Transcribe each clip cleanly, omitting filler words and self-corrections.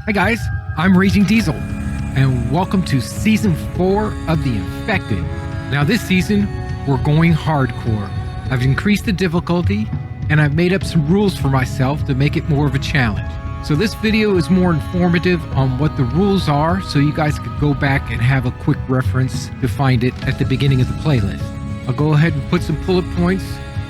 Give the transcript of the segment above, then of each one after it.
Hi guys, I'm Raging Diesel, and welcome to Season 4 of The Infected. Now this season, we're going hardcore. I've increased the difficulty, and I've made up some rules for myself to make it more of a challenge. So this video is more informative on what the rules are, so you guys could go back and have a quick reference to find it at the beginning of the playlist. I'll go ahead and put some bullet points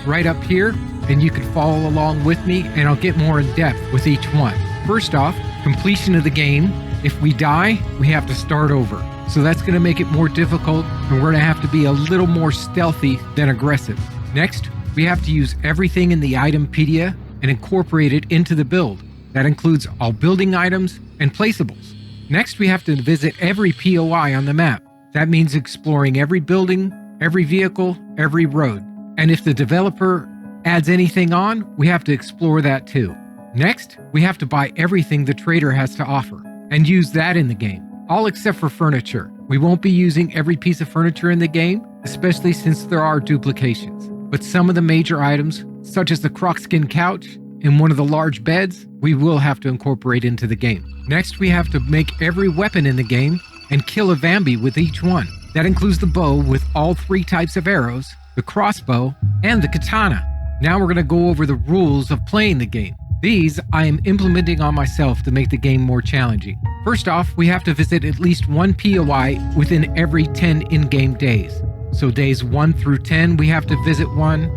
right up here, and you can follow along with me, and I'll get more in depth with each one. First off, completion of the game. If we die, we have to start over. So that's going to make it more difficult, and we're going to have to be a little more stealthy than aggressive. Next, we have to use everything in the itempedia and incorporate it into the build. That includes all building items and placeables. Next, we have to visit every POI on the map. That means exploring every building, every vehicle, every road. And if the developer adds anything on, we have to explore that too. Next, we have to buy everything the trader has to offer and use that in the game, all except for furniture. We won't be using every piece of furniture in the game, especially since there are duplications. But some of the major items, such as the crocskin couch and one of the large beds, we will have to incorporate into the game. Next, we have to make every weapon in the game and kill a Vambi with each one. That includes the bow with all 3 types of arrows, the crossbow, and the katana. Now we're going to go over the rules of playing the game. These I am implementing on myself to make the game more challenging. First off, we have to visit at least one POI within every 10 in-game days. So days 1 through 10, we have to visit one.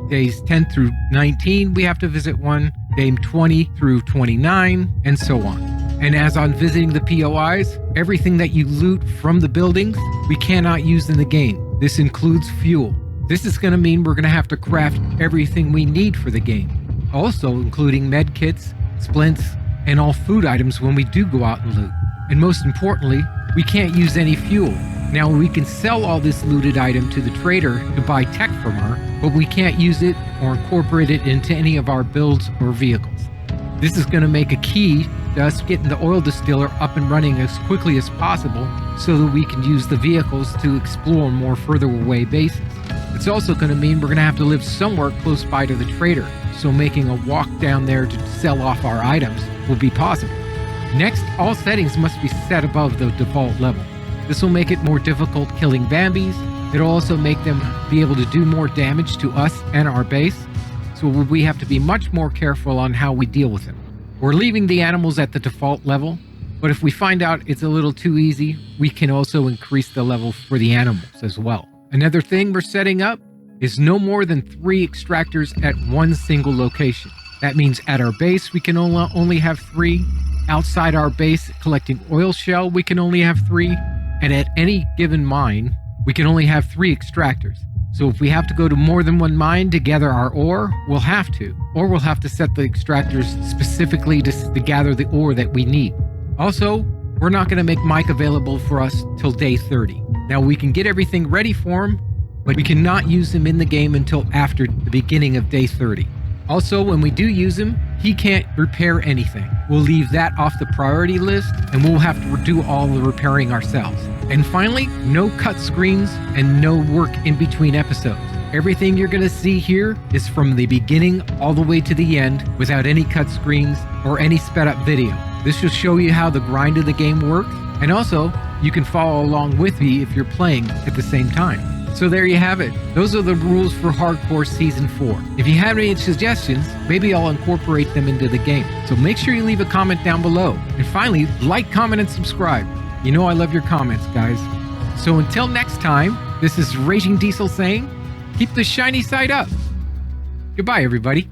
Days 10 through 19, we have to visit one. Day 20 through 29, and so on. And as on visiting the POIs, everything that you loot from the buildings, we cannot use in the game. This includes fuel. This is going to mean we're going to have to craft everything we need for the game. Also including med kits, splints, and all food items when we do go out and loot. And most importantly, we can't use any fuel. Now we can sell all this looted item to the trader to buy tech from her, but we can't use it or incorporate it into any of our builds or vehicles. This is going to make a key to us getting the oil distiller up and running as quickly as possible so that we can use the vehicles to explore more further away bases. It's also going to mean we're going to have to live somewhere close by to the trader, so making a walk down there to sell off our items will be possible. Next, all settings must be set above the default level. This will make it more difficult killing Vambies. It'll also make them be able to do more damage to us and our base, so we have to be much more careful on how we deal with them. We're leaving the animals at the default level, but if we find out it's a little too easy, we can also increase the level for the animals as well. Another thing we're setting up is no more than 3 extractors at one single location. That means at our base, we can only have 3. Outside our base, collecting oil shell, we can only have 3. And at any given mine, we can only have 3 extractors. So if we have to go to more than one mine to gather our ore, we'll have to. Or we'll have to set the extractors specifically to gather the ore that we need. Also, we're not going to make Mike available for us till day 30. Now we can get everything ready for him, but we cannot use him in the game until after the beginning of day 30. Also, when we do use him, he can't repair anything. We'll leave that off the priority list, and we'll have to do all the repairing ourselves. And finally, no cut screens and no work in between episodes. Everything you're going to see here is from the beginning all the way to the end without any cut screens or any sped up video. This will show you how the grind of the game works, and also you can follow along with me if you're playing at the same time. So there you have it. Those are the rules for Hardcore Season 4. If you have any suggestions, maybe I'll incorporate them into the game. So make sure you leave a comment down below. And finally, like, comment, and subscribe. You know I love your comments, guys. So until next time, this is Raging Diesel saying, keep the shiny side up. Goodbye, everybody.